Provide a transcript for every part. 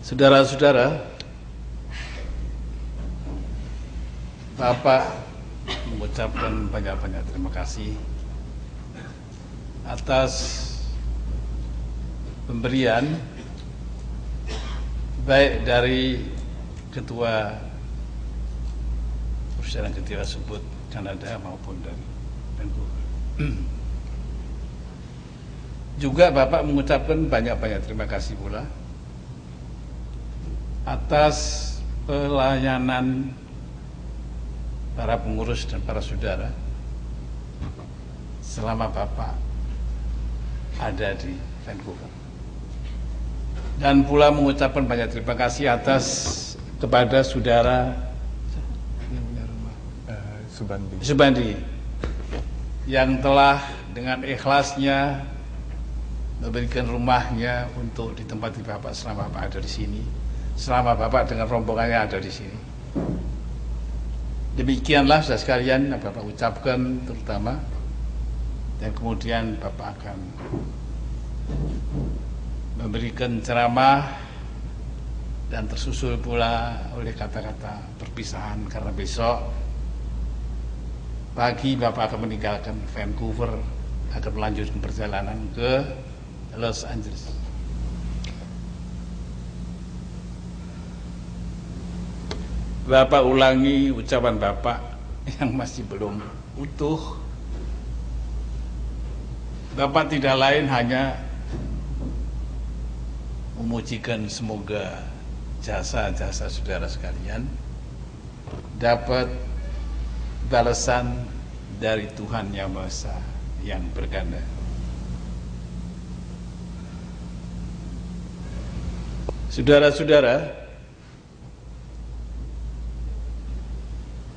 Saudara-saudara, Bapak mengucapkan banyak-banyak terima kasih atas pemberian baik dari Ketua Persatuan Ketua Sebut Kanada maupun dari Vancouver. Juga Bapak mengucapkan banyak-banyak terima kasih pula atas pelayanan para pengurus dan para saudara selama Bapak ada di Vancouver. Dan pula mengucapkan banyak terima kasih atas kepada saudara Subandi yang telah dengan ikhlasnya memberikan rumahnya untuk ditempati Bapak selama Bapak ada di sini, selama Bapak dengan rombongannya ada di sini. Demikianlah saudara sekalian yang Bapak ucapkan terutama, dan kemudian Bapak akan memberikan ceramah dan tersusul pula oleh kata-kata perpisahan karena besok pagi Bapak akan meninggalkan Vancouver, akan melanjutkan perjalanan ke Los Angeles. Bapak ulangi ucapan Bapak yang masih belum utuh. Bapak tidak lain hanya memujikan semoga jasa-jasa saudara sekalian dapat balasan dari Tuhan Yang Maha Esa yang berganda. Saudara-saudara,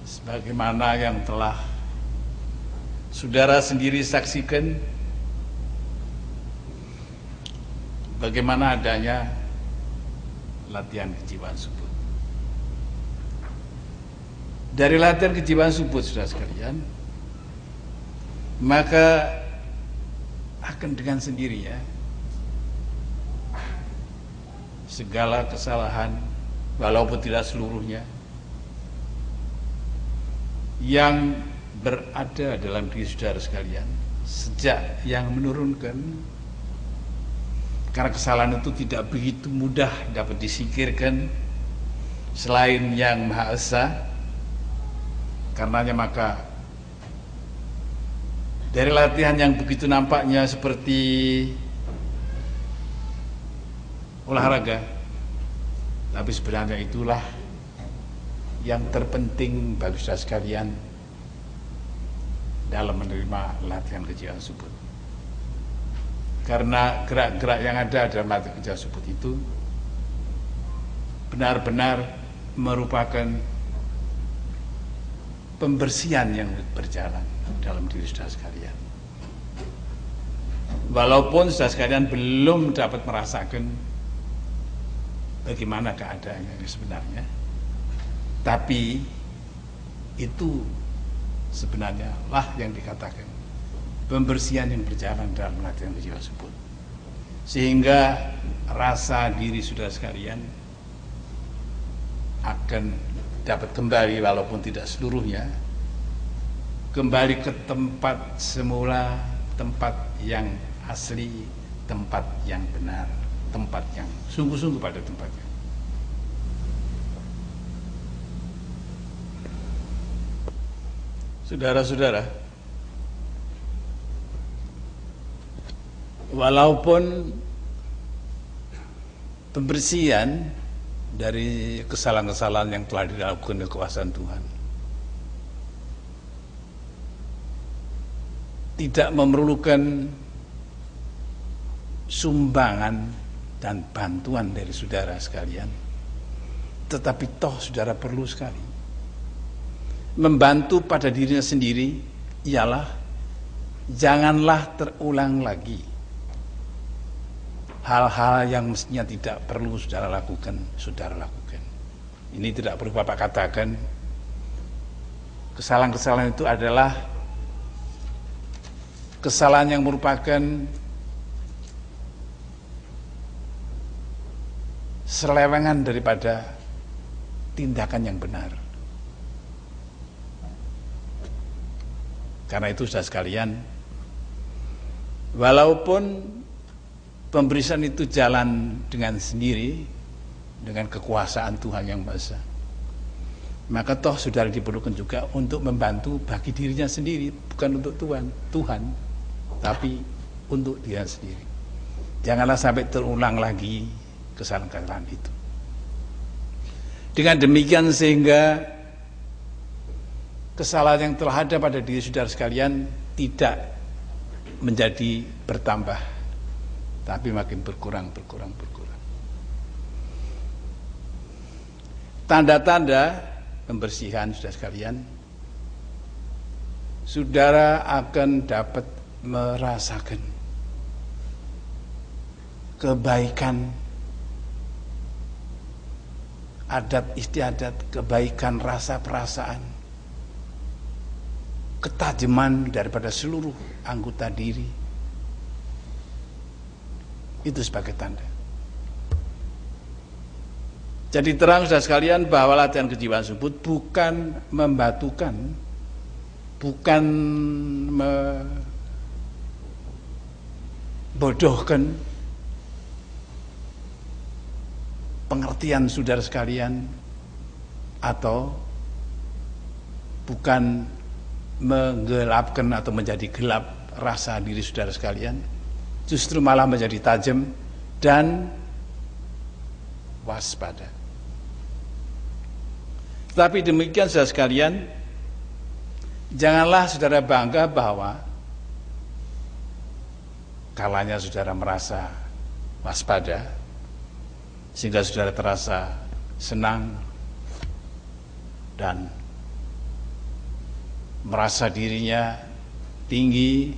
sebagaimana yang telah saudara sendiri saksikan, bagaimana adanya latihan kejiwaan subut. Dari latihan kejiwaan subut, saudara sekalian, maka akan dengan sendirinya segala kesalahan, walaupun tidak seluruhnya, yang berada dalam diri saudara sekalian sejak yang menurunkan, karena kesalahan itu tidak begitu mudah dapat disingkirkan selain Yang Maha Esa. Karenanya maka dari latihan yang begitu nampaknya seperti olahraga, tapi sebenarnya itulah yang terpenting bagi saudara sekalian dalam menerima latihan kejiwaan subut. Karena gerak-gerak yang ada dalam latihan kejiwaan subut itu benar-benar merupakan pembersihan yang berjalan dalam diri saudara sekalian. Walaupun saudara sekalian belum dapat merasakan bagaimana keadaannya sebenarnya, tapi itu sebenarnya lah yang dikatakan pembersihan yang berjalan dalam latihan kejiwaan subut, sehingga rasa diri saudara sekalian akan dapat kembali, walaupun tidak seluruhnya, kembali ke tempat semula, tempat yang asli, tempat yang benar, tempat yang sungguh-sungguh pada tempatnya. Saudara-saudara, walaupun pembersihan dari kesalahan-kesalahan yang telah dilakukan oleh kekuasaan Tuhan tidak memerlukan sumbangan dan bantuan dari saudara sekalian, tetapi toh saudara perlu sekali membantu pada dirinya sendiri, ialah janganlah terulang lagi hal-hal yang mestinya tidak perlu saudara lakukan, saudara lakukan. Ini tidak perlu Bapak katakan. Kesalahan-kesalahan itu adalah kesalahan yang merupakan selewengan daripada tindakan yang benar. Karena itu saudara sekalian, walaupun pemberian itu jalan dengan sendiri, dengan kekuasaan Tuhan yang Maha Esa, maka toh saudara diperlukan juga untuk membantu bagi dirinya sendiri, bukan untuk Tuhan, tapi untuk dia sendiri. Janganlah sampai terulang lagi kesalahan-kesalahan itu. Dengan demikian sehingga kesalahan yang telah ada pada diri saudara sekalian tidak menjadi bertambah, tapi makin berkurang. Tanda-tanda pembersihan saudara sekalian, saudara akan dapat merasakan kebaikan adat istiadat, kebaikan rasa perasaan, ketajaman daripada seluruh anggota diri. Itu sebagai tanda. Jadi terang saudara sekalian bahwa latihan kejiwaan subut bukan membatukan, bukan membodohkan pengertian saudara sekalian, atau bukan menggelapkan atau menjadi gelap rasa diri saudara sekalian, justru malah menjadi tajam dan waspada. Tapi demikian saudara sekalian, janganlah saudara bangga bahwa kalanya saudara merasa waspada sehingga saudara terasa senang dan merasa dirinya tinggi,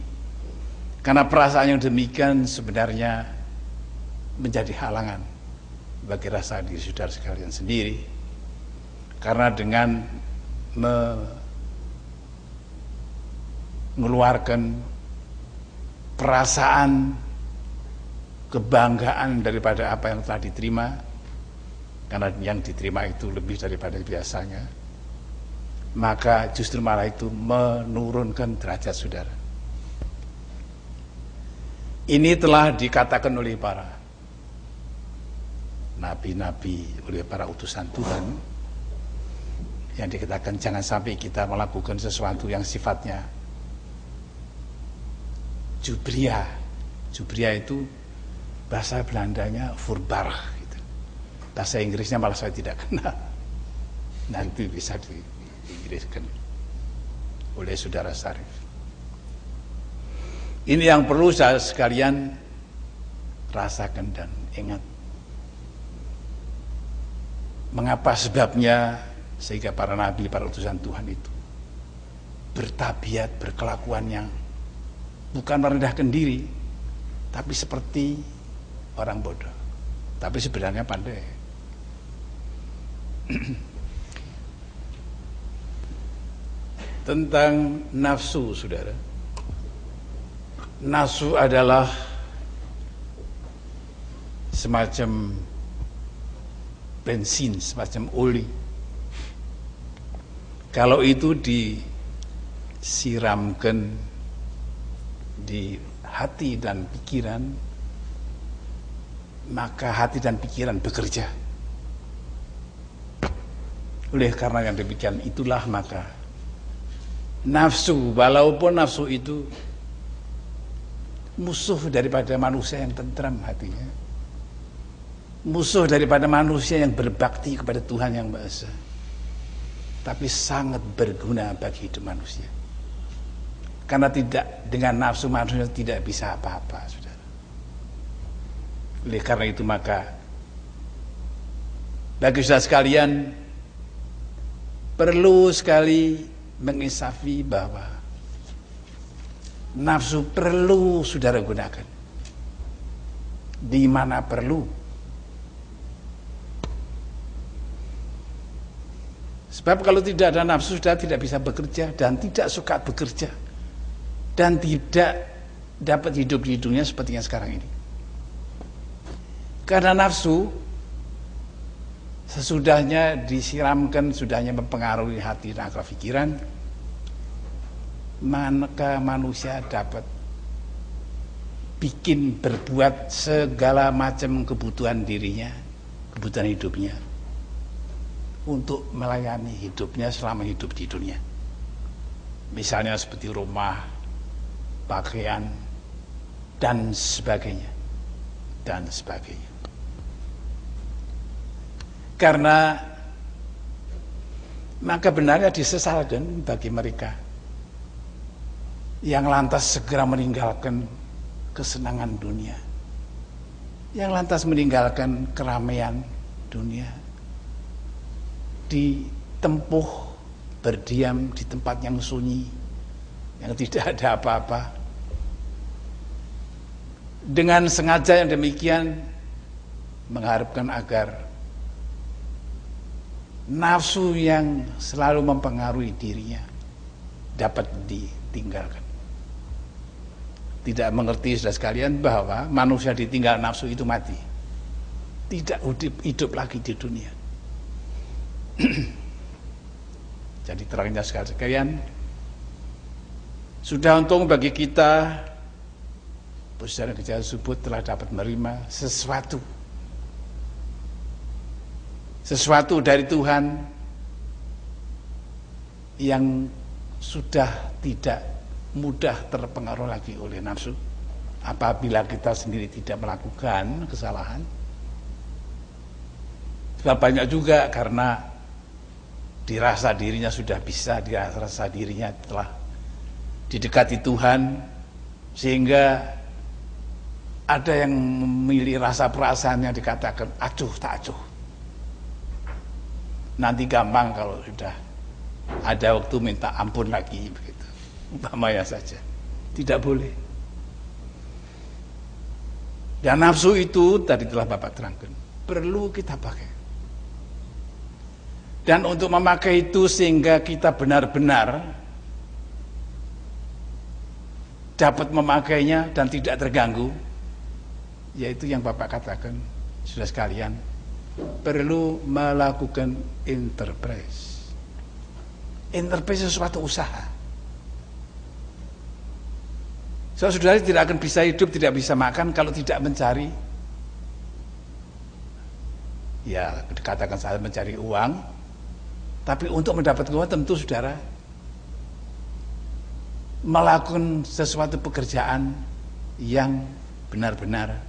karena perasaan yang demikian sebenarnya menjadi halangan bagi rasa diri saudara sekalian sendiri. Karena dengan mengeluarkan perasaan kebanggaan daripada apa yang telah diterima, karena yang diterima itu lebih daripada biasanya, maka justru malah itu menurunkan derajat saudara. Ini telah dikatakan oleh para nabi-nabi, oleh para utusan Tuhan, yang dikatakan jangan sampai kita melakukan sesuatu yang sifatnya jubria. Jubria itu bahasa Belandanya furbar gitu. Bahasa Inggrisnya malah saya tidak kenal. Nanti bisa diinggriskan oleh saudara Sarif. Ini yang perlu saya sekalian rasakan dan ingat. Mengapa sebabnya sehingga para nabi, para utusan Tuhan itu bertabiat, berkelakuan yang bukan merendahkan diri, tapi seperti orang bodoh, tapi sebenarnya pandai. Tentang nafsu, saudara. Nafsu adalah semacam bensin, semacam oli. Kalau itu disiramkan di hati dan pikiran, maka hati dan pikiran bekerja. Oleh karena yang demikian itulah maka nafsu, walaupun nafsu itu musuh daripada manusia yang tentram hatinya, musuh daripada manusia yang berbakti kepada Tuhan yang Maha Esa, tapi sangat berguna bagi hidup manusia. Karena tidak, dengan nafsu manusia tidak bisa apa-apa, saudara. Oleh karena itu maka bagi saudara sekalian perlu sekali menginsafi bahwa nafsu perlu saudara gunakan di mana perlu. Sebab kalau tidak ada nafsu, saudara tidak bisa bekerja dan tidak suka bekerja dan tidak dapat hidup di dunia seperti yang sekarang ini. Karena nafsu sesudahnya disiramkan, sudahnya mempengaruhi hati dan akal pikiran, maka manusia dapat bikin berbuat segala macam kebutuhan dirinya, kebutuhan hidupnya, untuk melayani hidupnya selama hidup di dunia. Misalnya seperti rumah, pakaian, dan sebagainya, dan sebagainya. Karena maka benarnya disesalkan bagi mereka yang lantas segera meninggalkan kesenangan dunia, yang lantas meninggalkan keramaian dunia, ditempuh berdiam di tempat yang sunyi, yang tidak ada apa-apa. Dengan sengaja yang demikian mengharapkan agar nafsu yang selalu mempengaruhi dirinya dapat ditinggalkan. Tidak mengerti, saudara sekalian, bahwa manusia ditinggal nafsu itu mati, tidak hidup lagi di dunia. Jadi terangnya sekalian, sudah untung bagi kita, Pusat Kejahatan Subut telah dapat menerima sesuatu dari Tuhan yang sudah tidak mudah terpengaruh lagi oleh nafsu apabila kita sendiri tidak melakukan kesalahan. Sebab banyak juga karena dirasa dirinya sudah bisa, dirasa dirinya telah didekati Tuhan, sehingga ada yang memilih rasa perasaan yang dikatakan acuh tak acuh. Nanti gampang kalau sudah ada waktu minta ampun lagi, begitu. Umpamanya saja. Tidak boleh. Dan nafsu itu tadi telah Bapak terangkan, perlu kita pakai. Dan untuk memakai itu sehingga kita benar-benar dapat memakainya dan tidak terganggu, yaitu yang Bapak katakan, sudah sekalian, perlu melakukan enterprise. Enterprise sesuatu usaha. Saudara tidak akan bisa hidup, tidak bisa makan kalau tidak mencari, ya dikatakan saya mencari uang, tapi untuk mendapat uang tentu saudara melakukan sesuatu pekerjaan yang benar-benar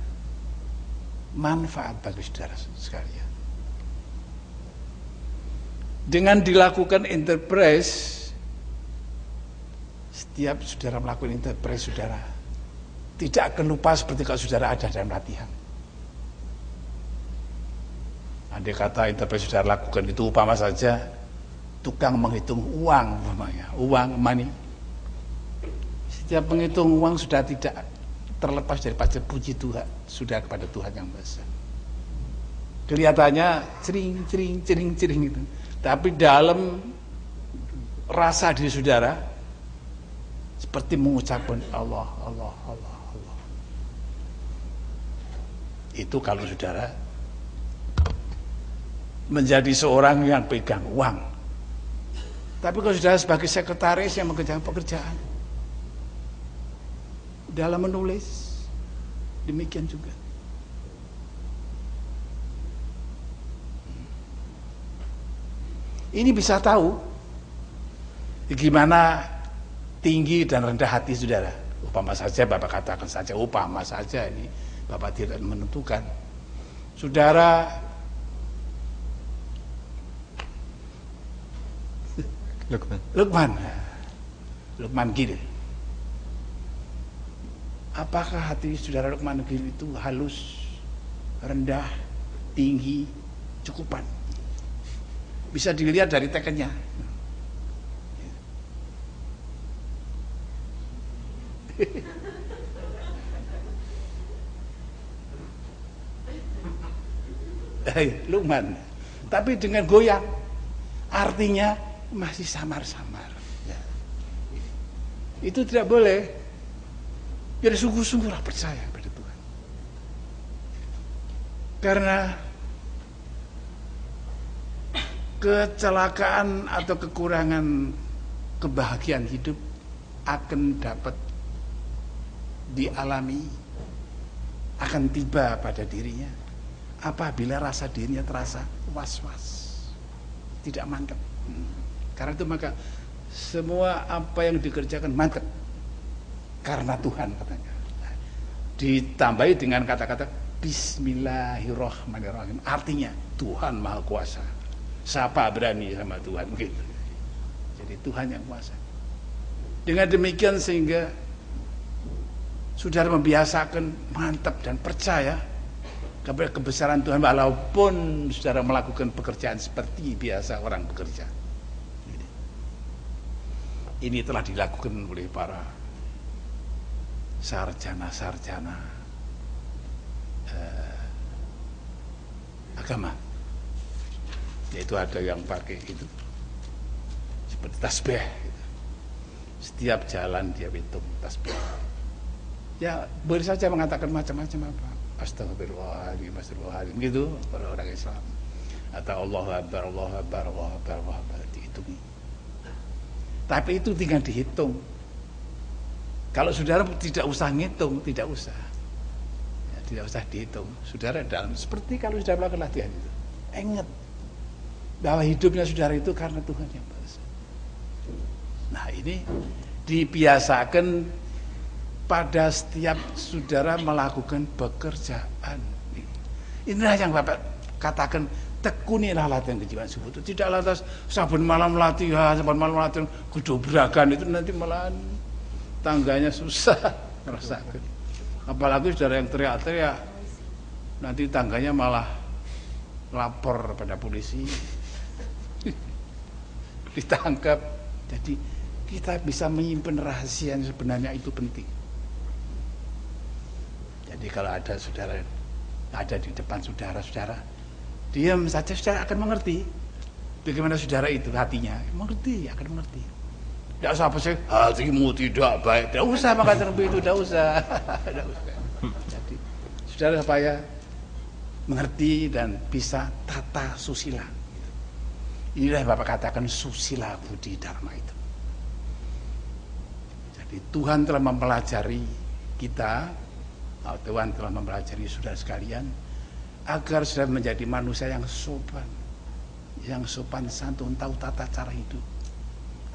manfaat bagi saudara sekalian. Dengan dilakukan enterprise, setiap saudara melakukan enterprise, saudara tidak akan lupa seperti kalau saudara ada dalam latihan. Andai kata enterprise saudara lakukan itu upama saja tukang menghitung uang, umpamanya uang, money. Setiap menghitung uang sudah tidak terlepas daripada puji Tuhan, sudah kepada Tuhan yang besar. Kelihatannya cering itu, tapi dalam rasa diri saudara seperti mengucapkan Allah. Itu kalau saudara menjadi seorang yang pegang uang. Tapi kalau saudara sebagai sekretaris yang mengerjakan pekerjaan, dalam menulis demikian juga. Ini bisa tahu gimana tinggi dan rendah hati saudara. Upama saja Bapak katakan saja, upama saja, ini Bapak tidak menentukan. Saudara Lukman Gil. Apakah hati saudara Lukman Gil itu halus, rendah, tinggi, cukupan? Bisa dilihat dari tekennya. Lukman, tapi dengan goyang, artinya masih samar-samar. Ya. Itu tidak boleh. Biar sungguh-sungguhlah percaya pada Tuhan. Karena kecelakaan atau kekurangan kebahagiaan hidup akan dapat dialami, akan tiba pada dirinya apabila rasa dirinya terasa was-was, tidak mantap. Karena itu maka semua apa yang dikerjakan mantap karena Tuhan, katanya. Ditambahi dengan kata-kata Bismillahirrahmanirrahim, artinya Tuhan Maha Kuasa. Siapa berani sama Tuhan gitu. Jadi Tuhan yang kuasa. Dengan demikian sehingga saudara membiasakan mantap dan percaya kepada kebesaran Tuhan walaupun saudara melakukan pekerjaan seperti biasa orang bekerja. Ini telah dilakukan oleh para sarjana-sarjana agama. Yaitu ada yang pakai itu seperti tasbih gitu. Setiap jalan dia hitung tasbih. Ya boleh saja mengatakan macam-macam apa, astagfirullahaladzim, astagfirullahaladzim gitu para orang Islam, atau Allahu Akbar, Allahu Akbar, Allahu Akbar, Allahu Akbar, dihitung. Tapi itu tinggal dihitung. Kalau saudara tidak usah ngitung, tidak usah ya, tidak usah dihitung. Saudara dalam seperti kalau sudah melakukan latihan itu, ingat bahwa hidupnya saudara itu karena Tuhan yang bahasa. Nah ini dibiasakan pada setiap saudara melakukan pekerjaan. Inilah yang Bapak katakan, tekunilah latihan kejiwaan subuh itu. Tidak lantas saben malam latihan, gedobrakan itu nanti malah tangganya susah merasakan. Apalagi saudara yang teriak-teriak, nanti tangganya malah lapor pada polisi. Ditangkap. Jadi kita bisa menyimpan rahasia yang sebenarnya itu penting. Jadi kalau ada saudara ada di depan saudara-saudara, diam saja, saudara akan mengerti bagaimana saudara itu hatinya, mengerti, akan mengerti. Tidak usah apa sih, hatimu tidak baik, tidak usah mengatakan begitu, tidak usah. Tidak usah. Jadi saudara supaya mengerti dan bisa tata susila. Inilah yang Bapak katakan susila budi dharma itu. Jadi Tuhan telah mempelajari kita, Tuhan telah mempelajari saudara sekalian, agar saudara menjadi manusia yang sopan santun, tahu tata cara hidup,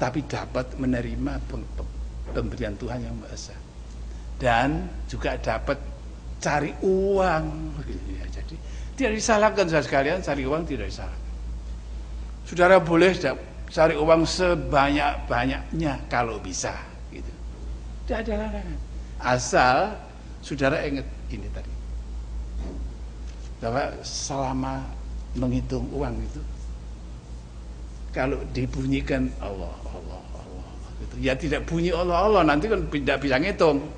tapi dapat menerima pemberian Tuhan yang Maha Esa, dan juga dapat cari uang. Jadi tidak disalahkan saudara sekalian, cari uang tidak disalahkan. Saudara boleh cari uang sebanyak-banyaknya kalau bisa, gitu. Tidak ada larangan. Asal saudara ingat ini tadi, bahwa selama menghitung uang itu, kalau dibunyikan Allah, Allah, Allah, gitu, ya tidak bunyi Allah, Allah, nanti kan tidak bisa ngitung.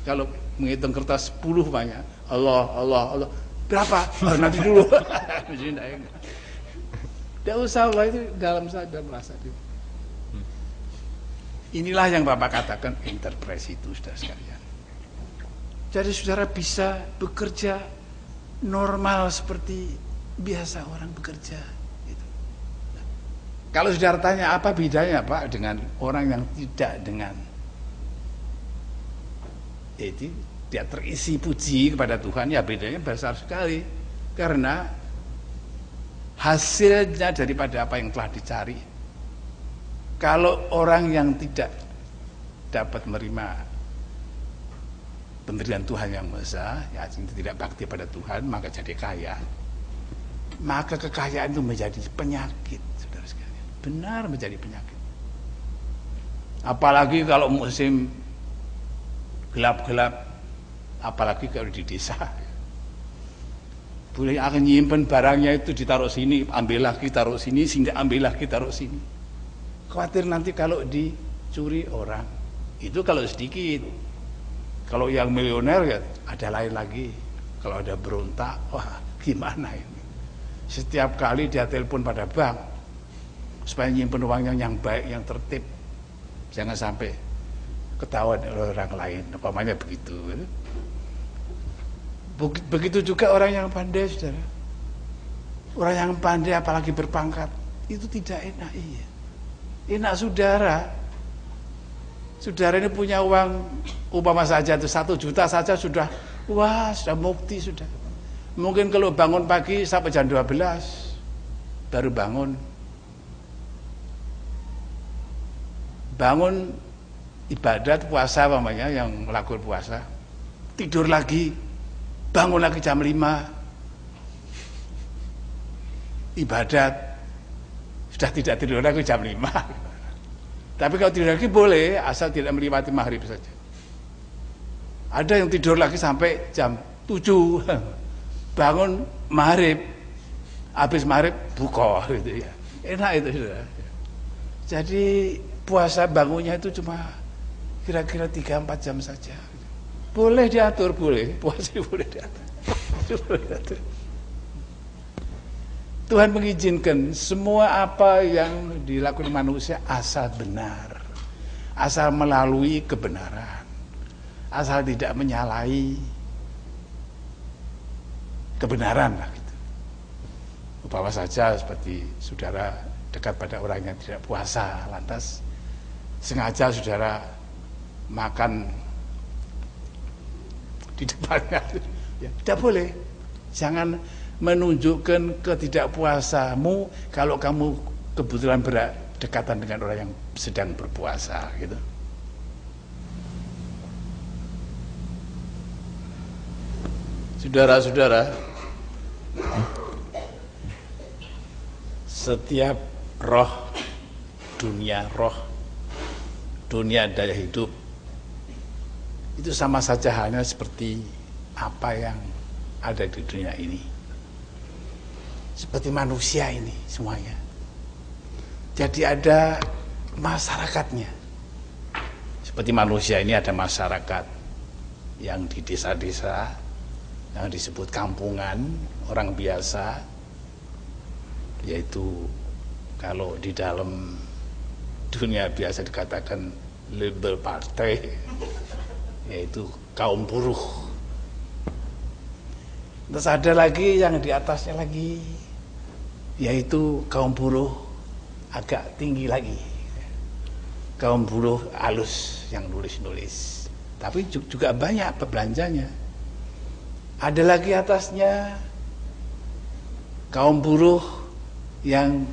Kalau menghitung kertas 10 banyak, Allah, Allah, Allah, berapa? Nanti dulu. Tidak usah, Allah itu dalam sadar merasa itu. Inilah yang Bapak katakan interpretasi itu, saudara sekalian. Jadi saudara bisa bekerja normal seperti biasa orang bekerja. Gitu. Nah, kalau saudara tanya apa bedanya Pak dengan orang yang tidak dengan itu dia terisi puji kepada Tuhan, ya bedanya besar sekali. Karena hasilnya daripada apa yang telah dicari. Kalau orang yang tidak dapat menerima pemberian Tuhan yang Maha Esa, ya tidak bakti pada Tuhan, maka jadi kaya. Maka kekayaan itu menjadi penyakit, saudara sekalian. Benar menjadi penyakit. Apalagi kalau musim gelap-gelap, apalagi kalau di desa. Boleh akan nyimpen barangnya itu ditaruh sini, ambil lagi taruh sini, sehingga ambil lagi taruh sini. Khawatir nanti kalau dicuri orang, itu kalau sedikit. Kalau yang milioner ya ada lain lagi. Kalau ada berontak, wah gimana ini? Setiap kali dia telepon pada bank supaya nyimpen uangnya yang baik, yang tertib, jangan sampai ketahuan oleh orang lain. Umpamanya begitu. Begitu juga orang yang pandai, saudara. Orang yang pandai apalagi berpangkat, itu tidak enak. Iya, enak saudara. Saudara ini punya uang umpama saja itu 1 juta saja sudah, wah sudah mukti sudah. Mungkin kalau bangun pagi sampai jam 12 baru bangun. Bangun ibadat puasa umpamanya yang melakukan puasa, tidur lagi, bangun lagi jam 5, ibadat, sudah tidak tidur lagi jam 5. Tapi kalau tidur lagi boleh, asal tidak melewati maghrib saja. Ada yang tidur lagi sampai jam 7, bangun maghrib, habis maghrib buka gitu ya. Enak itu sudah. Jadi puasa bangunnya itu cuma kira-kira 3-4 jam saja. Boleh diatur, boleh. Puasa boleh diatur. Tuhan mengizinkan semua apa yang dilakukan manusia asal benar, asal melalui kebenaran, asal tidak menyalahi kebenaran lah gitu. Umpama saja seperti saudara dekat pada orang yang tidak puasa, lantas sengaja saudara makan di depannya, ya, tidak boleh. Jangan menunjukkan ketidakpuasamu kalau kamu kebetulan berdekatan dengan orang yang sedang berpuasa gitu. Saudara-saudara, setiap dunia daya hidup itu sama saja halnya seperti apa yang ada di dunia ini. Seperti manusia ini semuanya. Jadi ada masyarakatnya. Seperti manusia ini ada masyarakat yang di desa-desa, yang disebut kampungan, orang biasa, yaitu kalau di dalam dunia biasa dikatakan Liberal Party, yaitu kaum buruh. Terus ada lagi yang di atasnya lagi, yaitu kaum buruh agak tinggi lagi, kaum buruh halus yang nulis-nulis, tapi juga banyak pebelanjanya. Ada lagi atasnya kaum buruh yang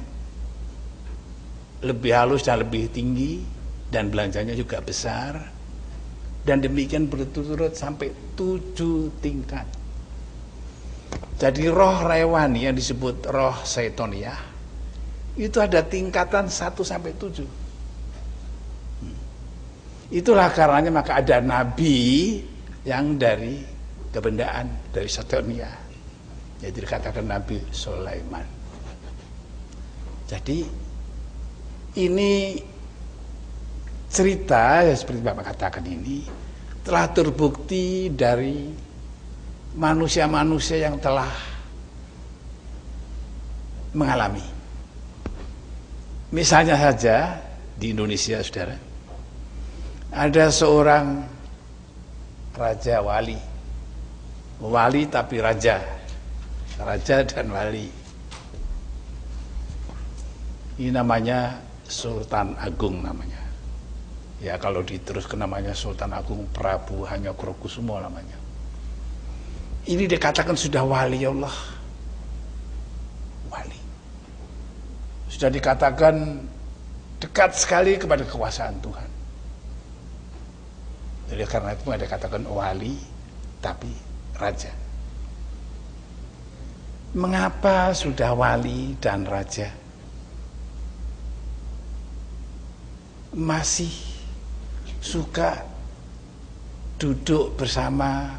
lebih halus dan lebih tinggi, dan belanjanya juga besar, dan demikian berturut-turut sampai 7 tingkat. Jadi roh rewani yang disebut roh Seitonia itu ada tingkatan 1 sampai 7. Itulah karenanya maka ada nabi yang dari kebendaan, dari Seitonia, yaitu dikatakan Nabi Sulaiman. Jadi ini cerita ya seperti Bapak katakan ini telah terbukti dari manusia-manusia yang telah mengalami. Misalnya saja di Indonesia, saudara, ada seorang raja wali tapi raja dan wali. Ini namanya Sultan Agung namanya. Ya kalau diteruskan namanya Sultan Agung Prabu Hanyokrokusumo namanya. Ini dikatakan sudah wali Allah. Wali. Sudah dikatakan dekat sekali kepada kekuasaan Tuhan. Jadi karena itu ada katakan wali tapi raja. Mengapa sudah wali dan raja masih suka duduk bersama?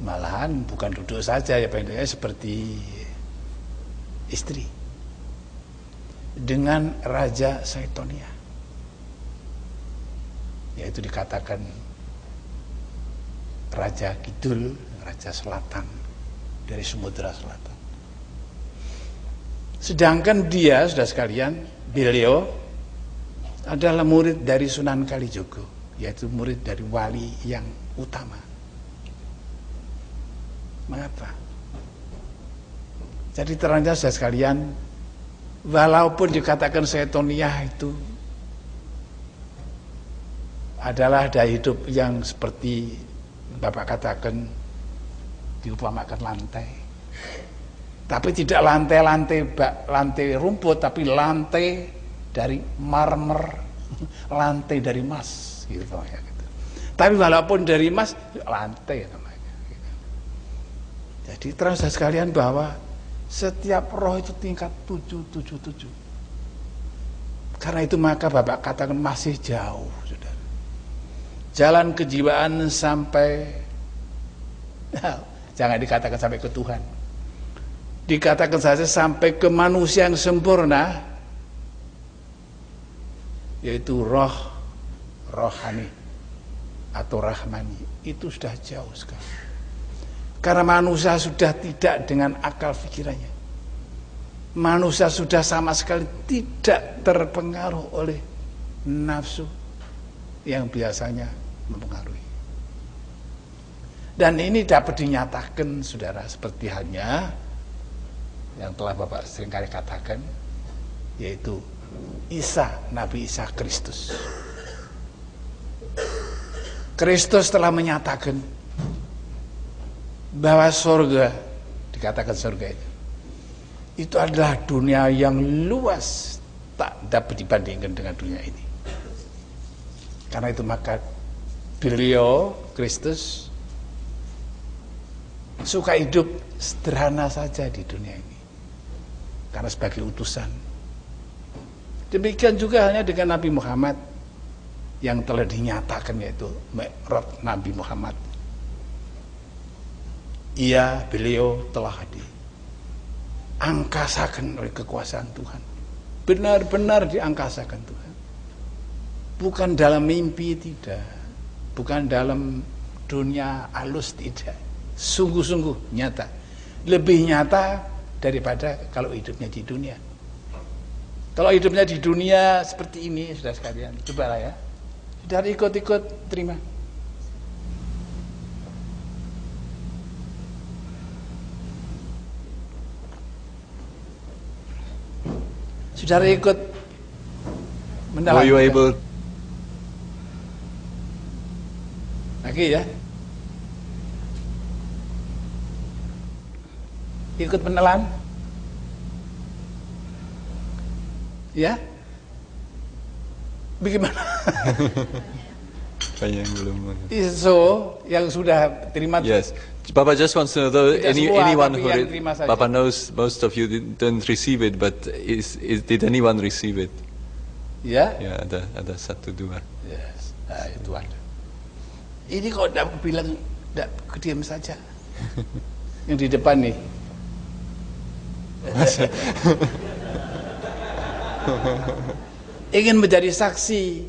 Malahan bukan duduk saja ya, pendeknya seperti istri dengan Raja Seitonia, yaitu dikatakan Raja Kidul, Raja Selatan dari Samudra Selatan. Sedangkan dia, sudah sekalian, beliau adalah murid dari Sunan Kalijogo, yaitu murid dari wali yang utama. Mengapa? Jadi terangnya sudah sekalian, Walaupun dikatakan setoniah itu adalah daya hidup yang seperti Bapak katakan diupamakan lantai. Tapi tidak lantai rumput, tapi lantai dari marmer, lantai dari emas, gitu ya. Gitu. Tapi walaupun dari emas, lantai namanya. Gitu. Jadi terus sekalian bahwa setiap roh itu tingkat 777. Karena itu maka Bapak katakan masih jauh, saudara. Jalan kejiwaan sampai, jangan dikatakan sampai ke Tuhan. Dikatakan saja sampai ke manusia yang sempurna, yaitu rohani atau rahmani, itu sudah jauh sekali. Karena manusia sudah tidak dengan akal pikirannya. Manusia sudah sama sekali tidak terpengaruh oleh nafsu yang biasanya mempengaruhi. Dan ini dapat dinyatakan, saudara, seperti halnya yang telah Bapak seringkali katakan, yaitu Nabi Isa Kristus. Kristus telah menyatakan bahwa surga, dikatakan surga itu adalah dunia yang luas, tak dapat dibandingkan dengan dunia ini. Karena itu maka beliau, Kristus, suka hidup sederhana saja di dunia ini. Karena sebagai utusan. Demikian juga hanya dengan Nabi Muhammad yang telah dinyatakan, yaitu Mi'raj Nabi Muhammad. Beliau telah diangkasakan oleh kekuasaan Tuhan. Benar-benar diangkasakan Tuhan. Bukan dalam mimpi, tidak. Bukan dalam dunia halus, tidak. Sungguh-sungguh nyata. Lebih nyata daripada kalau hidupnya di dunia. Kalau hidupnya di dunia seperti ini, saudara sekalian, cobalah ya. Sudah ikut-ikut terima. Saudara ikut mendalam. Were you able? Lagi ya. Ikut menelan. Ya. Bagaimana? Yang belum. So, yang sudah terima. Yes. Papa just wants to know though, anyone who Papa saja. knows most of you didn't receive it, but did anyone receive it? Ya. Ya, ada satu dua. Yes. Nah, itu ada. Ini kok tidak bilang tidak kediam saja. Yang di depan nih. Ingin menjadi saksi.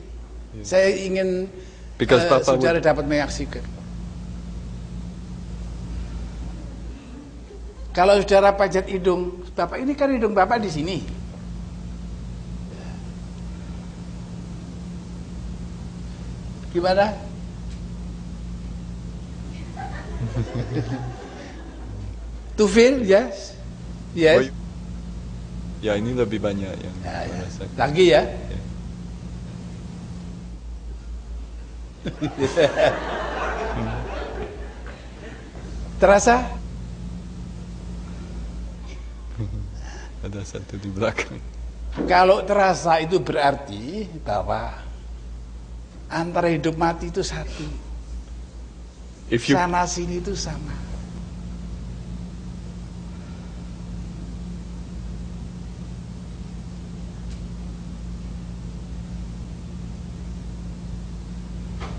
Saya ingin saudara dapat menyaksikan. Kalau saudara pajat hidung Bapak, ini kan hidung Bapak di sini. Gimana? To feel, yes. Yes. Ya, ini lebih banyak yang merasakan. Lagi ya. Terasa? Ada satu di belakang. Kalau terasa itu berarti bahwa antara hidup mati itu satu. Sana sini itu sama.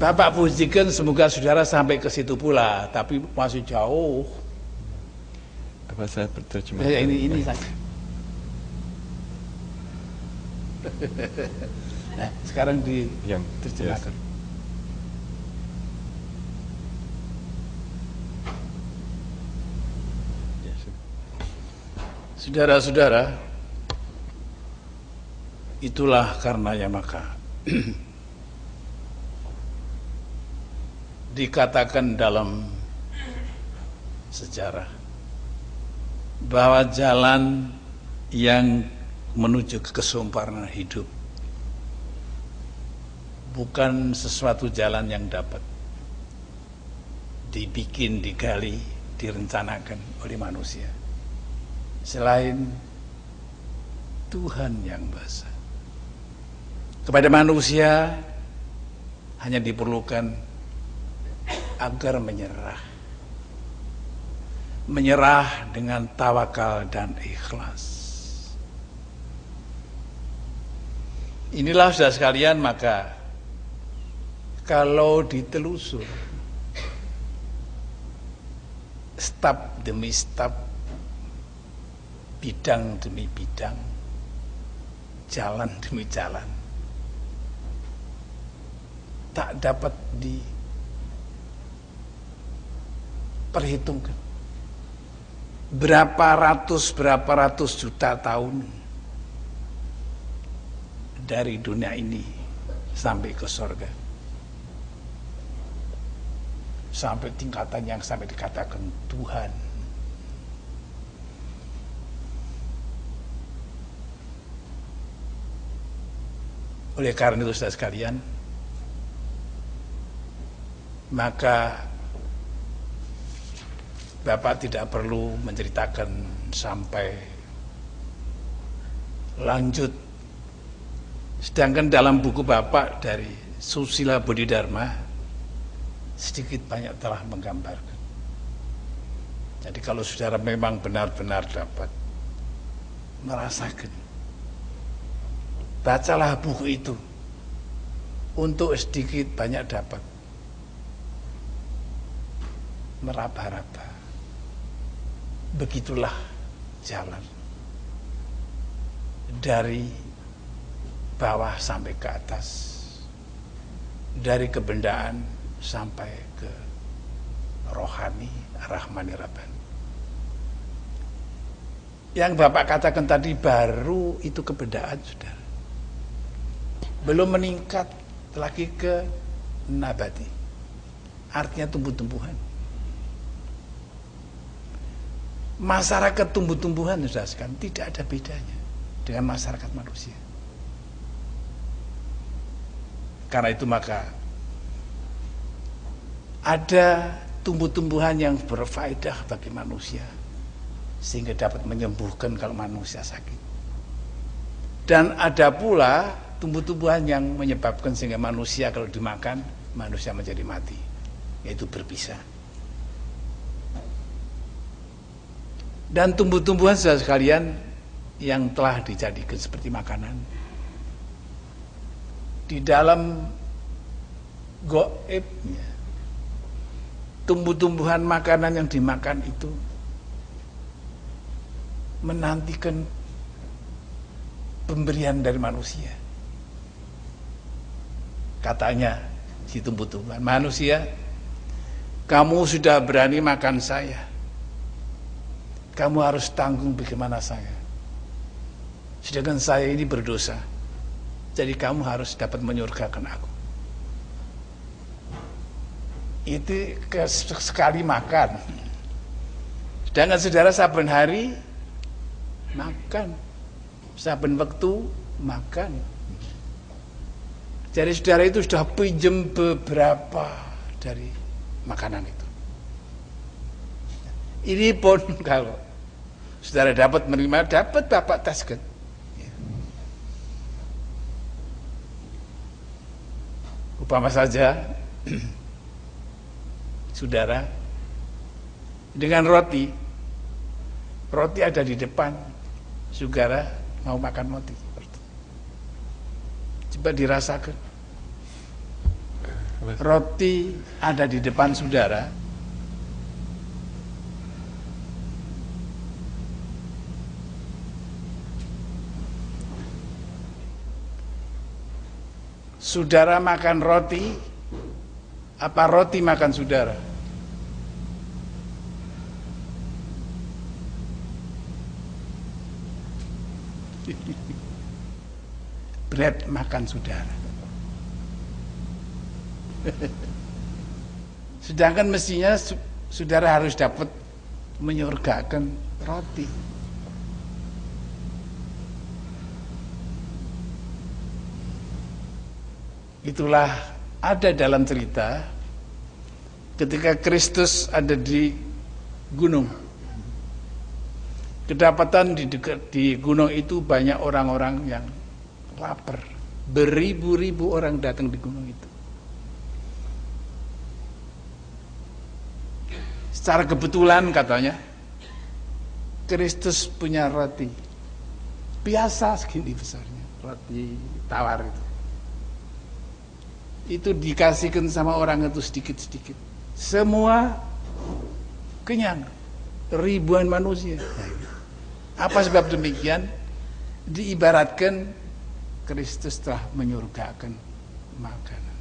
Bapak pujikan semoga saudara sampai ke situ pula, tapi masih jauh. Apa saya terjemah? Ini saja. Nah, sekarang diterjemahkan. Yes. Saudara-saudara, itulah karenanya maka dikatakan dalam sejarah bahwa jalan yang menuju ke kesempurnaan hidup bukan sesuatu jalan yang dapat dibikin, digali, direncanakan oleh manusia selain Tuhan yang Maha. Kepada manusia hanya diperlukan agar menyerah dengan tawakal dan ikhlas. Inilah saudara sekalian, maka kalau ditelusur step demi step, bidang demi bidang, jalan demi jalan, tak dapat diperhitungkan berapa ratus juta tahun dari dunia ini sampai ke surga, sampai tingkatan yang sampai dikatakan Tuhan. Oleh karena itu saudara sekalian, maka Bapak tidak perlu menceritakan sampai lanjut. Sedangkan dalam buku Bapak dari Susila Bodhidharma sedikit banyak telah menggambarkan. Jadi kalau saudara memang benar-benar dapat merasakan, bacalah buku itu untuk sedikit banyak dapat meraba-raba. Begitulah jalan dari bawah sampai ke atas, dari kebendaan sampai ke rohani, rahmani, rabbani. Yang Bapak katakan tadi baru itu kebendaan, saudara. Belum meningkat lagi ke nabati, artinya tumbuh-tumbuhan. Masyarakat tumbuh-tumbuhan, saudara sekalian, tidak ada bedanya dengan masyarakat manusia. Karena itu maka ada tumbuh-tumbuhan yang berfaedah bagi manusia sehingga dapat menyembuhkan kalau manusia sakit. Dan ada pula tumbuh-tumbuhan yang menyebabkan sehingga manusia kalau dimakan, manusia menjadi mati, yaitu berbisa. Dan tumbuh-tumbuhan saudara sekalian yang telah dijadikan seperti makanan, di dalam goibnya, tumbuh-tumbuhan makanan yang dimakan itu menantikan pemberian dari manusia. Katanya si tumbuh-tumbuhan, manusia, kamu sudah berani makan saya, kamu harus tanggung bagaimana saya. Sedangkan saya ini berdosa, jadi kamu harus dapat menyurgakan aku. Itu sekali makan. Sedangkan saudara saben hari makan, saben waktu makan. Jadi saudara itu sudah pinjam beberapa dari makanan itu. Ini pun kalau saudara dapat menerima, dapat Bapak taskan. Upama saja saudara dengan roti ada di depan, saudara mau makan roti, coba dirasakan. Roti ada di depan saudara, saudara makan roti, apa roti makan saudara? Bread makan saudara. Sedangkan mestinya saudara harus dapat menyurgakan roti. Itulah ada dalam cerita ketika Kristus ada di gunung. Kedapatan di gunung itu banyak orang-orang yang lapar. Beribu-ribu orang datang di gunung itu. Secara kebetulan katanya Kristus punya roti biasa segini besarnya, roti tawar itu dikasihkan sama orang itu sedikit-sedikit, semua kenyang, ribuan manusia. Apa sebab demikian? Diibaratkan Kristus telah menyurgakan makanan.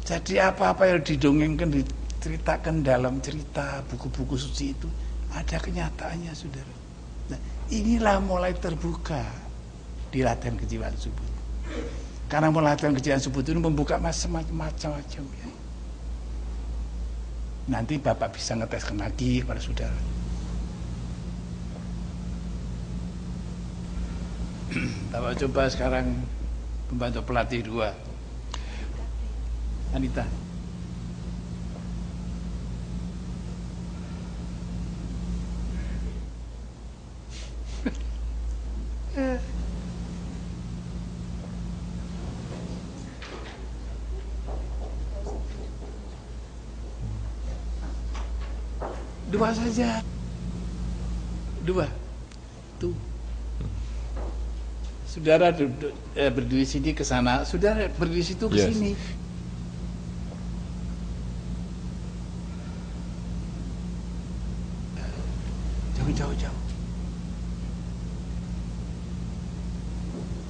Jadi apa-apa yang didongengkan, diceritakan dalam cerita buku-buku suci itu ada kenyataannya, saudara. Nah, inilah mulai terbuka di latihan kejiwaan subuh. Karena mulai latihan kejiwaan subuh itu membuka macam-macam ya. Nanti Bapak bisa ngeteskan lagi kepada saudara. Bapak coba sekarang pembantu pelatih 2, Anita. Dua saja. Dua. Tuh. Saudara berdiri sini ke sana, saudara berdiri situ ke sini. Jauh.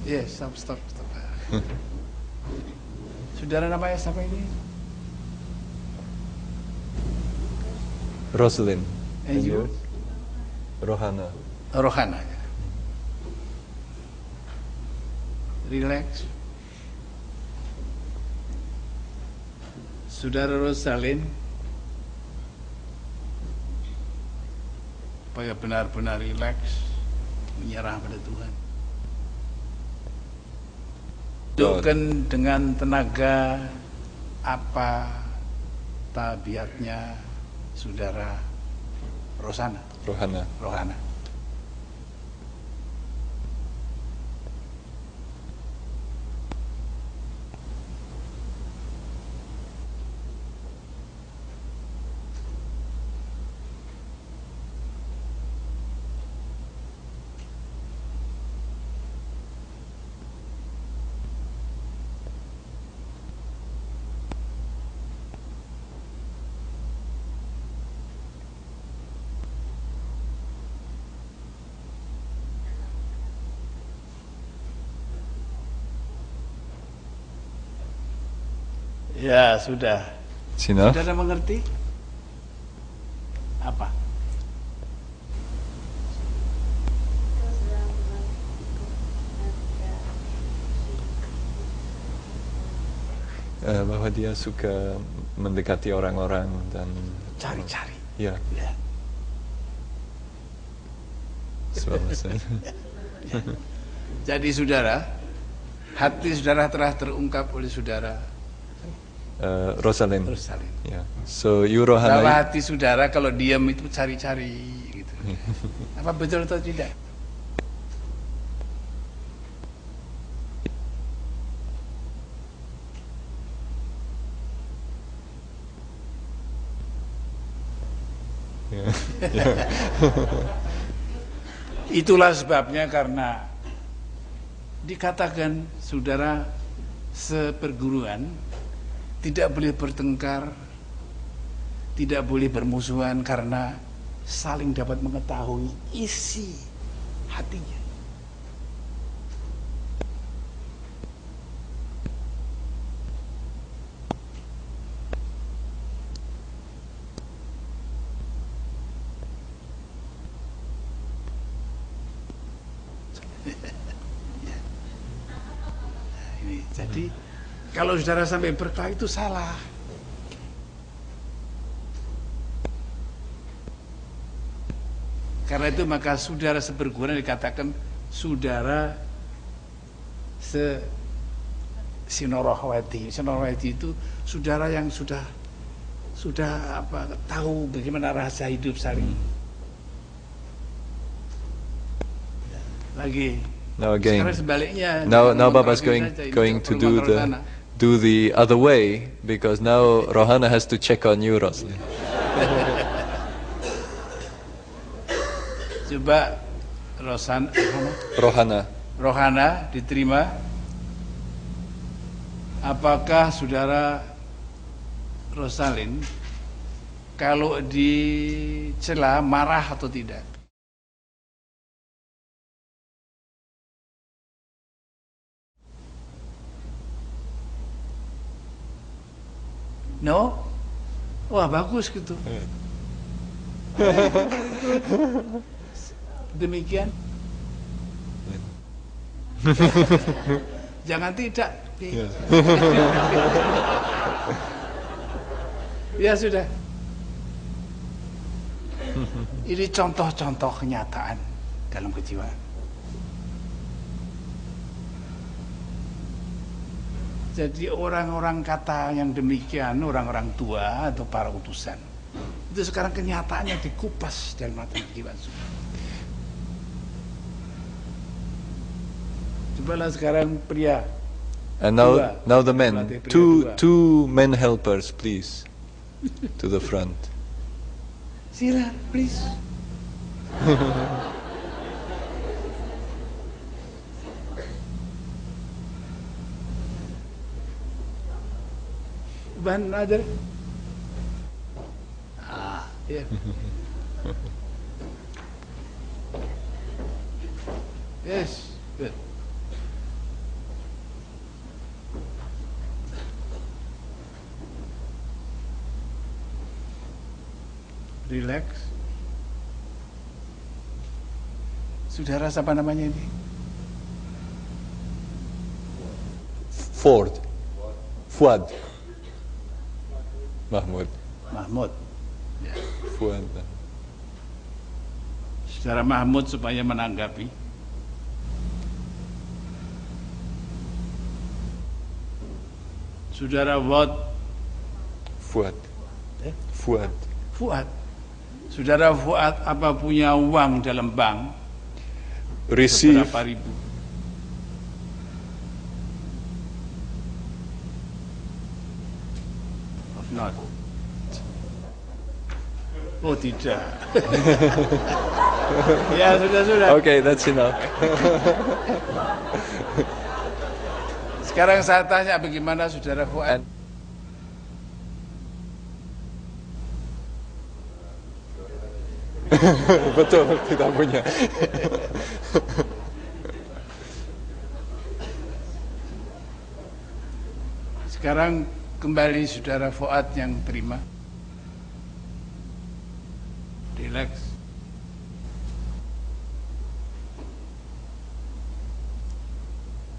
Yes, stop. Saudara namanya siapa ini? Rosalind. And you? Rohana. Rohana. Relax. Saudara Rosalind, supaya benar-benar relax, menyerah pada Tuhan. Tunjukkan dengan tenaga apa tabiatnya saudara Rohana. Ya, sudah. Sina? Saudara mengerti? Apa? Bahwa dia suka mendekati orang-orang dan cari-cari. Ya. Jadi saudara, hati saudara telah terungkap oleh saudara Rosalind. Ya. So you Rohana. Bahwa hati saudara kalau diam itu cari-cari gitu. Apa betul atau tidak? Itulah sebabnya karena dikatakan saudara seperguruan tidak boleh bertengkar, tidak boleh bermusuhan karena saling dapat mengetahui isi hatinya. Jadi kalau saudara sampai berkelahi itu salah. Karena itu maka saudara seperguruan dikatakan saudara Sinorowati. Sinorowati itu saudara yang sudah tahu bagaimana rasa hidup saling. Lagi. Now again. Sekarang sebaliknya. Now Baba's going to do the other way, because now Rohana has to check on you, Roslyn. Coba Rohana diterima. Apakah saudara Rosalin kalau dicela marah atau tidak? No? Wah, bagus gitu. Demikian. Jangan tidak. Ya sudah. Ini contoh-contoh kenyataan dalam kejiwaan. Jadi orang-orang kata yang demikian, orang-orang tua atau para utusan, itu sekarang kenyataannya dikupas dalam mata kejiwaan. Cobalah sekarang pria. And now the men, two men helpers, please, to the front. Sila, please. Ban ajar. Ya. Yes, good. Relax. Saudara siapa namanya ini? Fuad. Mahmud. Ya. Fuad. Saudara Mahmud supaya menanggapi. Saudara Fuad. Saudara Fuad apa punya uang dalam bank? Receive. Berapa ribu? Of not. Oh tidak. Ya sudah. Okay, that's enough. Sekarang saya tanya, bagaimana saudara Fuad? Betul, tidak punya. Sekarang kembali saudara Fuad yang terima. Relax.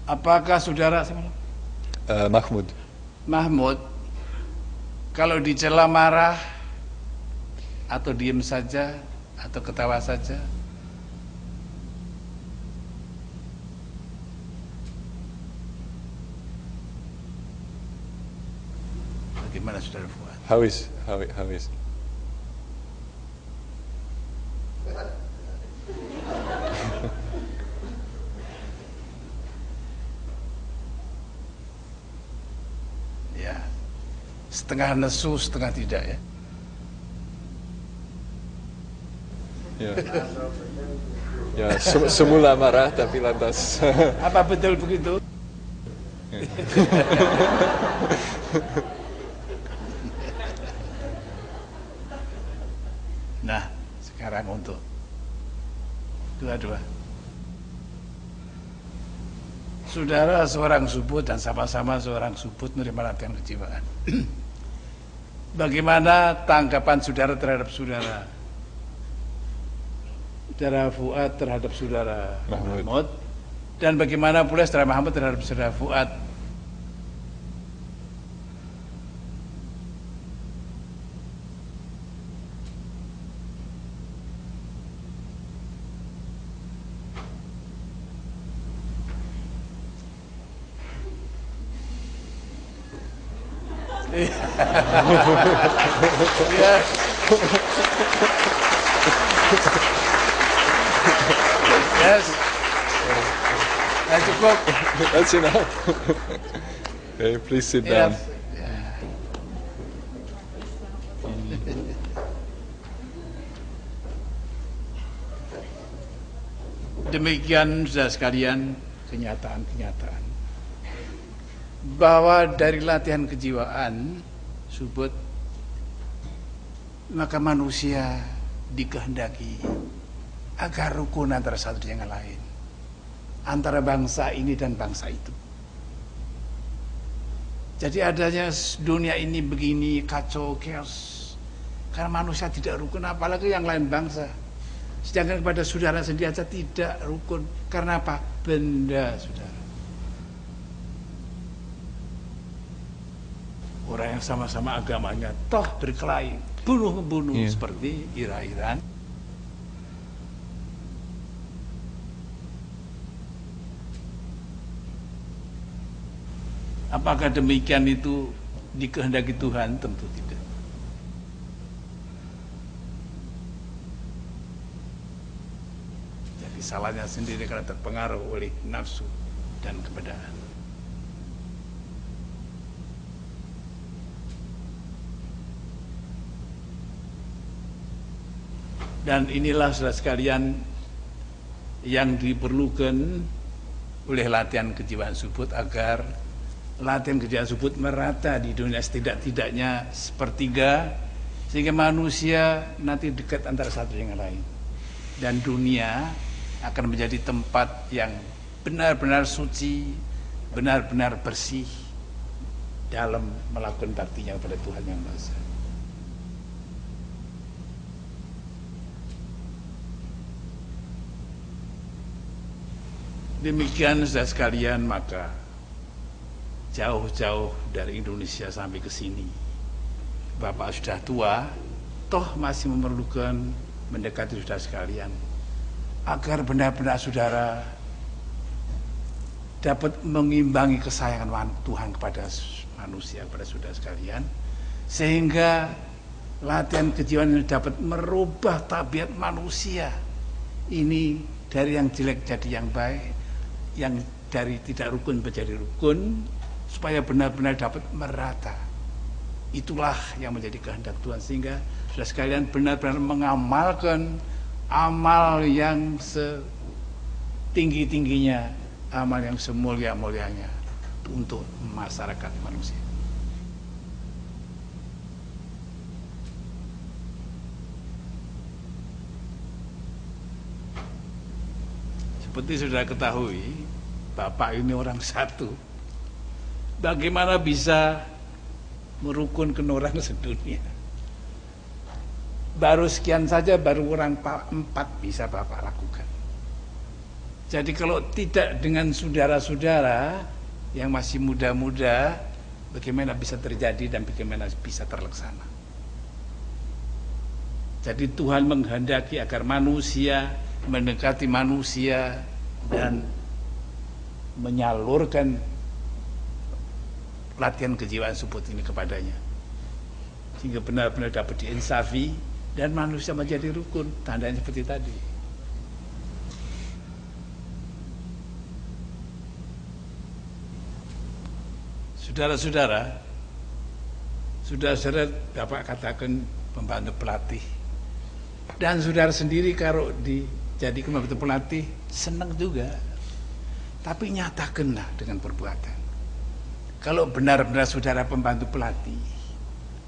Apakah saudara Mahmud kalau dicela marah atau diam saja atau ketawa saja? Bagaimana saudara Fuad? How is? Ya, setengah nesu, setengah tidak ya. Ya, semula marah tapi lantas. Apa betul begitu? Nah, sekarang untuk dua-dua. Saudara seorang subut dan sama-sama seorang subut menerima latihan kejiwaan. Bagaimana tanggapan saudara terhadap saudara? Saudara Fuad terhadap saudara Mahmud, dan bagaimana pula saudara Mahmud terhadap saudara Fuad? Ya. Yes. Cukup. That's enough. Okay, please sit down. Demikian saudara sekalian kenyataan-kenyataan bahwa dari latihan kejiwaan Subud maka manusia dikehendaki agar rukun antara satu dengan lain, antara bangsa ini dan bangsa itu. Jadi adanya dunia ini begini kacau, chaos, karena manusia tidak rukun, apalagi yang lain bangsa. Sedangkan kepada saudara sendiri aja tidak rukun. Karena apa? Benda saudara. Orang yang sama-sama agamanya toh berkelahi, bunuh-membunuh seperti Iran. Apakah demikian itu dikehendaki Tuhan? Tentu tidak. Jadi salahnya sendiri karena terpengaruh oleh nafsu dan kebedaan. Dan inilah saudara sekalian yang diperlukan oleh latihan kejiwaan Subud agar latihan kejiwaan Subud merata di dunia setidak-tidaknya sepertiga, sehingga manusia nanti dekat antara satu dengan lain, dan dunia akan menjadi tempat yang benar-benar suci, benar-benar bersih dalam melakukan baktinya kepada Tuhan Yang Maha Esa. Demikian saudara sekalian, maka jauh-jauh dari Indonesia sampai ke sini, Bapak sudah tua, toh masih memerlukan mendekati saudara sekalian, agar benar-benar saudara dapat mengimbangi kesayangan Tuhan kepada manusia, kepada saudara sekalian, sehingga latihan kejiwaan ini dapat merubah tabiat manusia ini dari yang jelek jadi yang baik, yang dari tidak rukun menjadi rukun, supaya benar-benar dapat merata. Itulah yang menjadi kehendak Tuhan, sehingga saudara sekalian benar-benar mengamalkan amal yang setinggi-tingginya, amal yang semulia-mulianya untuk masyarakat manusia. Seperti sudah ketahui, Bapak ini orang satu. Bagaimana bisa merukunkan orang sedunia? Baru sekian saja, baru orang 4 bisa Bapak lakukan. Jadi kalau tidak dengan saudara-saudara yang masih muda-muda, bagaimana bisa terjadi dan bagaimana bisa terlaksana? Jadi Tuhan menghendaki agar manusia mendekati manusia dan menyalurkan latihan kejiwaan Subud ini kepadanya, sehingga benar-benar dapat diinsafi dan manusia menjadi rukun. Tandanya seperti tadi. Saudara-saudara, Bapak katakan pembantu pelatih, dan saudara sendiri kalau dijadikan pembantu pelatih senang juga, tapi nyatakanlah dengan perbuatan. Kalau benar-benar saudara pembantu pelatih,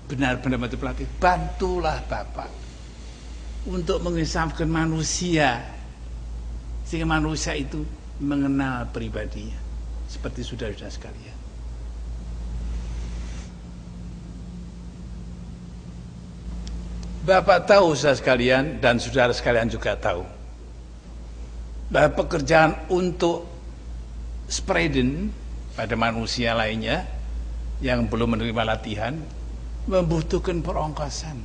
benar-benar pembantu pelatih, bantulah Bapak untuk mengisahkan manusia, sehingga manusia itu mengenal pribadinya, seperti saudara-saudara sekalian. Bapak tahu saudara sekalian, dan saudara sekalian juga tahu, bahwa pekerjaan untuk spreading pada manusia lainnya yang belum menerima latihan membutuhkan perongkosan.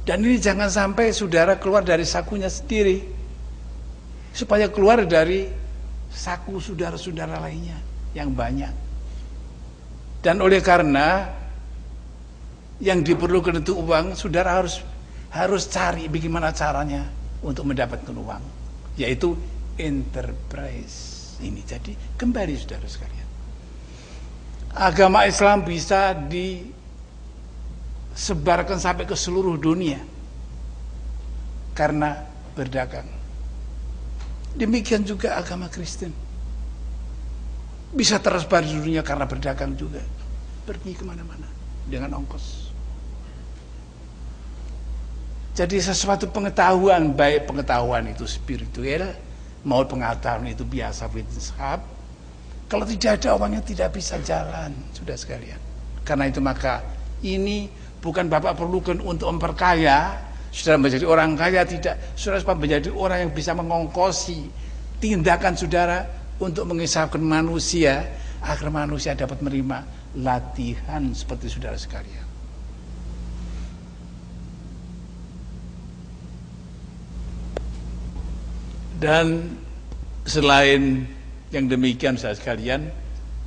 Dan ini jangan sampai saudara keluar dari sakunya sendiri, supaya keluar dari saku saudara-saudara lainnya yang banyak. Dan oleh karena yang diperlukan itu uang, saudara harus cari bagaimana caranya untuk mendapatkan uang, yaitu enterprise ini. Jadi kembali saudara sekalian, agama Islam bisa disebarkan sampai ke seluruh dunia karena berdagang. Demikian juga agama Kristen bisa tersebar di dunia karena berdagang juga, pergi kemana-mana dengan ongkos. Jadi sesuatu pengetahuan, baik pengetahuan itu spiritual maupun pengetahuan itu biasa filsafat, kalau tidak ada uangnya tidak bisa jalan, sudah sekalian. Karena itu maka ini bukan Bapak perlukan untuk memperkaya, saudara menjadi orang kaya, tidak. Saudara menjadi orang yang bisa mengongkosi tindakan saudara untuk mengisahkan manusia, agar manusia dapat menerima latihan seperti saudara sekalian. Dan selain yang demikian saudara sekalian,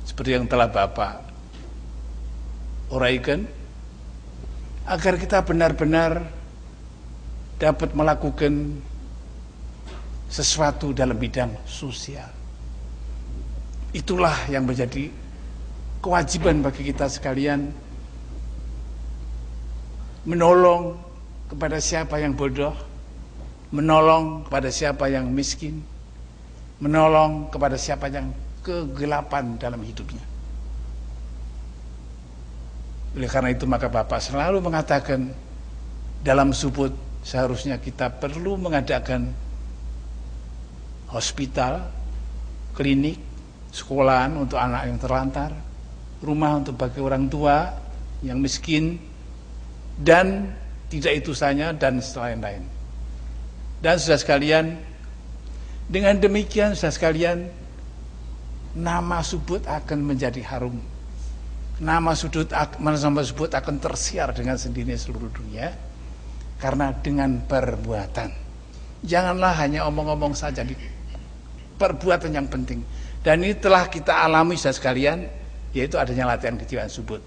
seperti yang telah Bapak uraikan, agar kita benar-benar dapat melakukan sesuatu dalam bidang sosial. Itulah yang menjadi kewajiban bagi kita sekalian, menolong kepada siapa yang bodoh, menolong kepada siapa yang miskin, menolong kepada siapa yang kegelapan dalam hidupnya. Oleh karena itu maka Bapak selalu mengatakan dalam subut seharusnya kita perlu mengadakan hospital, klinik, sekolahan untuk anak yang terlantar, rumah untuk bagi orang tua yang miskin, dan tidak itu saja dan lain-lain. Dan saudara sekalian, dengan demikian saudara sekalian, nama Subud akan menjadi harum. Nama Subud akan tersiar dengan sendirinya seluruh dunia, karena dengan perbuatan. Janganlah hanya omong-omong saja, perbuatan yang penting. Dan ini telah kita alami saudara sekalian, yaitu adanya latihan kejiwaan Subud.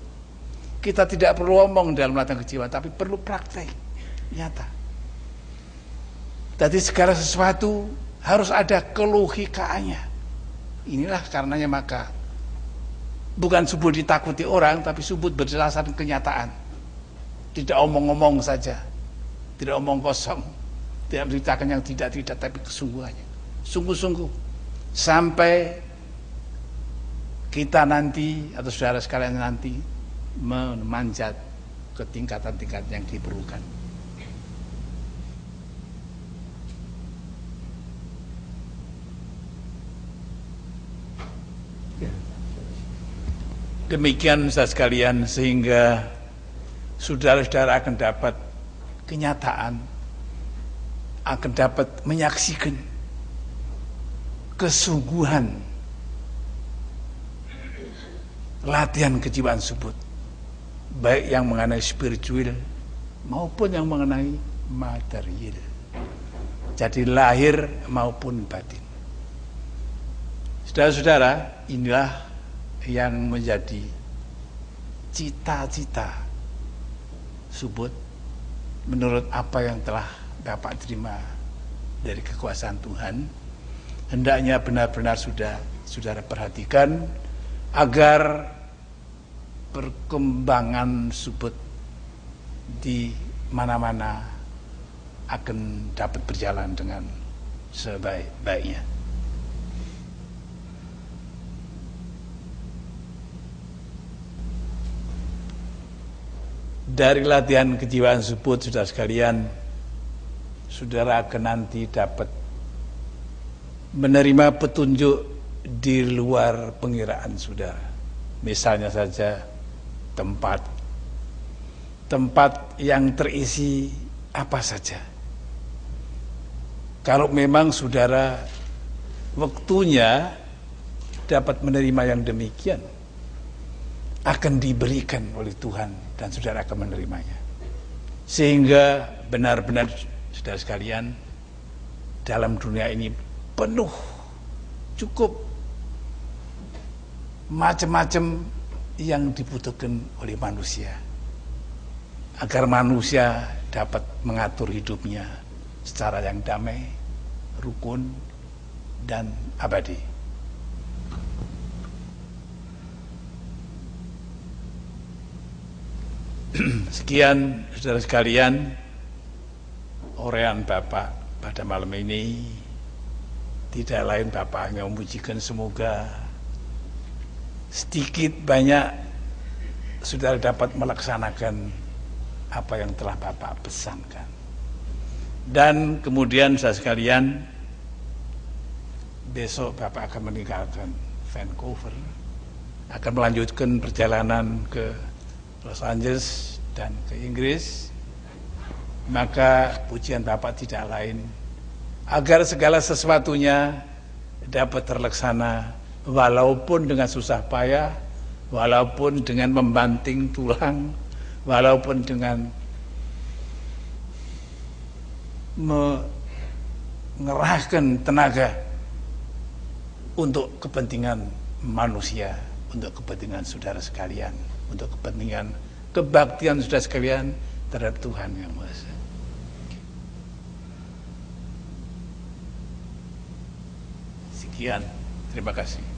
Kita tidak perlu omong dalam latihan kejiwaan, tapi perlu praktek nyata. Jadi segala sesuatu harus ada kelogikaannya. Inilah karenanya maka bukan Subud ditakuti orang, tapi Subud berdasarkan kenyataan. Tidak omong-omong saja, tidak omong kosong, tidak beritakan yang tidak-tidak, tapi kesungguhannya. Sungguh-sungguh sampai kita nanti atau saudara sekalian nanti memanjat ke tingkatan-tingkatan yang diperlukan. Demikian saudara sekalian, sehingga saudara-saudara akan dapat kenyataan, akan dapat menyaksikan kesungguhan latihan kejiwaan Subud, baik yang mengenai spiritual maupun yang mengenai material, jadi lahir maupun batin. Saudara-saudara, inilah yang menjadi cita-cita Subud menurut apa yang telah Bapak terima dari kekuasaan Tuhan. Hendaknya benar-benar saudara perhatikan agar perkembangan Subud di mana-mana akan dapat berjalan dengan sebaik-baiknya. Dari latihan kejiwaan Subud, saudara sekalian, saudara akan nanti dapat menerima petunjuk di luar pengiraan saudara. Misalnya saja tempat yang terisi apa saja. Kalau memang saudara waktunya dapat menerima yang demikian, akan diberikan oleh Tuhan dan saudara akan menerimanya. Sehingga benar-benar saudara sekalian, dalam dunia ini penuh, cukup macam-macam yang dibutuhkan oleh manusia, agar manusia dapat mengatur hidupnya secara yang damai, rukun, dan abadi. Sekian saudara sekalian, uraian Bapak pada malam ini. Tidak lain Bapak hanya memujikan semoga sedikit banyak saudara dapat melaksanakan apa yang telah Bapak pesankan. Dan kemudian saudara sekalian, besok Bapak akan meninggalkan Vancouver, akan melanjutkan perjalanan ke Los Angeles dan ke Inggris. Maka pujian Bapak tidak lain agar segala sesuatunya dapat terlaksana walaupun dengan susah payah, walaupun dengan membanting tulang, walaupun dengan mengerahkan tenaga untuk kepentingan manusia, untuk kepentingan saudara sekalian, untuk kepentingan kebaktian saudara sekalian terhadap Tuhan Yang Maha Esa. Sekian, terima kasih.